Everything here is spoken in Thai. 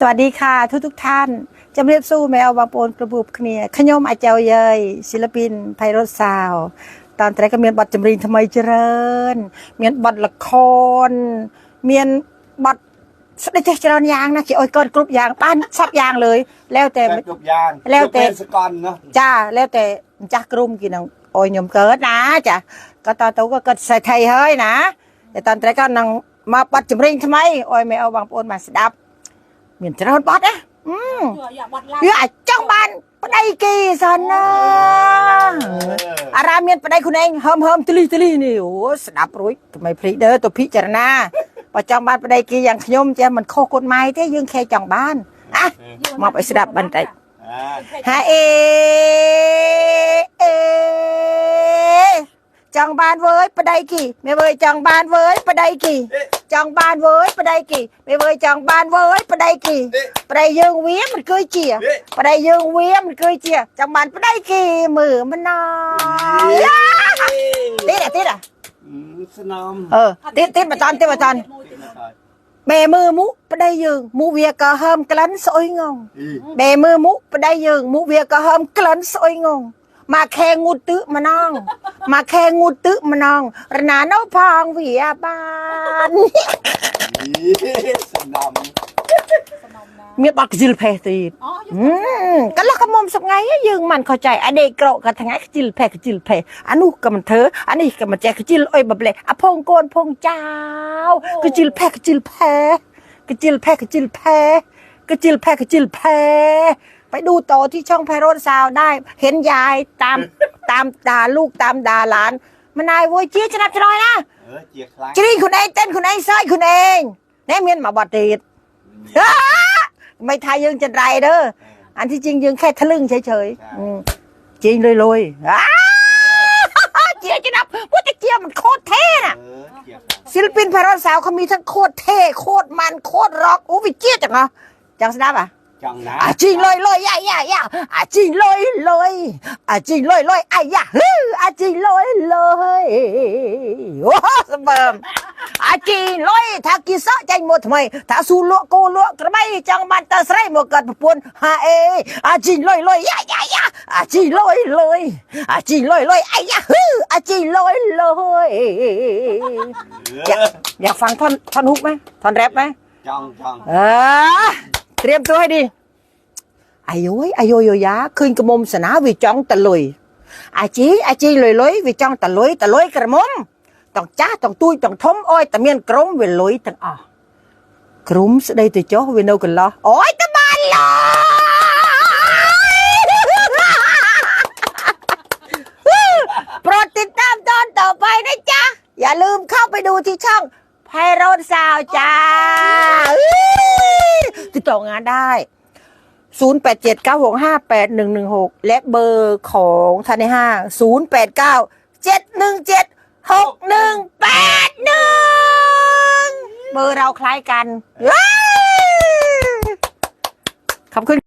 สวัสดีค่ะทุกท่านจำเรียบสู้แมวบางปนกระบุบเนียขยมอาเจ้าเยยศิลปินไพโรจน์ซาวตอนแต่ก็เมียนบทจำรีทำไมเจริญเมียนบทละครเมียนบทได้เจริญยางนะขี้อ้อยก้อนกรุ๊ปยางบ้านชอบยางเลยแล้วแต่กรุ๊ปยางแล้วแต่สกอนเนาะจ้าแล้วแต่จ้ากรุ๊มกินอ้อยยมเกิดนะจ้ะก็ตอนตัวก็เกิดใส่ไทยเฮ้ยนะแต่ตอนแต่ก็นั่งมาบทจำรีทำไมอ้อยแมวบางปนมาสดับเมียนเจริญบทนะอย่าจ้องบ้านปได้กี่สันนะอารามเมียนปได้คุณเองเฮิมตลีนี่โอ้สนับรู้ทำไมพลีเด้อตัวพิจารณาพอจ้องบ้านปได้กี่อย่างขยมเจ้ามันโคกฎหมายที่ยังแค่จ้องบ้านอ่ะมาไปสดับบันไดฮะจังบานเว้ยปะไดกี่ไม่เว้ยจังบานเว้ยปะไดกี่จังบานเว้ยปะไดกี่ไม่เว้ยจังบานเว้ยปะไดกี่ปะไดยืงเวียมันเคยเจียปะไดยืงเวียมันเคยเจียจังบานปะไดกี่มือมันนอนติดอ่ะสนามติดมาตอนเบมือมุปะไดยืงมุเวียก็เฮิมกลั้นสอยงงเบมือมุปะไดยืงมุเวียก็เฮิมกลั้นสอยงงมาแข่งงูตึมาน้องมาแข่งงูตึมาน้องระนาเนาพองเวียบานสนามมีบักจิลเพตีก็ลักขมสักไงยืงมันเข้าใจอเด็กเกาะกันทั้งไงจิลเพอันนู้กับมันเถอะอันนี้กับมันแจกจิลอ้อยแบบเลยอะพงโกนพงเจ้าก็จิลเพก็จิลเพไปดูต่อที่ช่องไพโรจน์ซาวได้เห็นยายตามด่าลูกตามด่าหลานมันนายโวยเจี๊ยจะนับจะน้อยนะจีนี่คุณเองเต้นคุณเองซ้ายคุณเองแน่เมียนมาบอดตีดไม่ทายยังจะไรเด้ออันที่จริงยังแค่ทะลึ่งเฉยจริงเลยเจี๊ยจะนับว่าจะเจี๊ยมันโคตรเท่น่ะศิลปินไพโรจน์ซาวเขามีทั้งโคตรเท่โคตรมันโคตรร็อกวิเจี๊ยจังเหรอจังสนับอ่ะจริงเลยย่าจริงเลยจริงเลยไอ้ย่าจริงเลยโอ้สมบัติจริงเลยถ้ากินซะใจหมดทำไมถ้าสู้ลวกโกลวกกระไม่จังมันตาใส่หมวกกันปนฮะจริงเลยย่าจริงเลยจริงเลยไอ้ย่าจริงเลยอยากฟังท่อนฮุกไหมท่อนแรปไหมจังเตรียมตัวให้ดีอายุโยยาคืนกระมมสนาวิจังตะลุยอาจีลอยวิจังตะลุยกระมมต้องจ้าต้องตุยต้องทมอ้อยตะเมียนกรมเวลอยตั้งกรุมสได้ตัวโจ้เวนเอากันล้อโอ้ยตะบานลอยโปรดติดตามตอนต่อไปนะจ๊ะอย่าลืมเข้าไปดูที่ช่องไพโรจน์ซาวจ้าติดต่องานได้0879658116และเบอร์ของธนาคาร0897176181เบอร์เราคล้ายกันขอบคุณ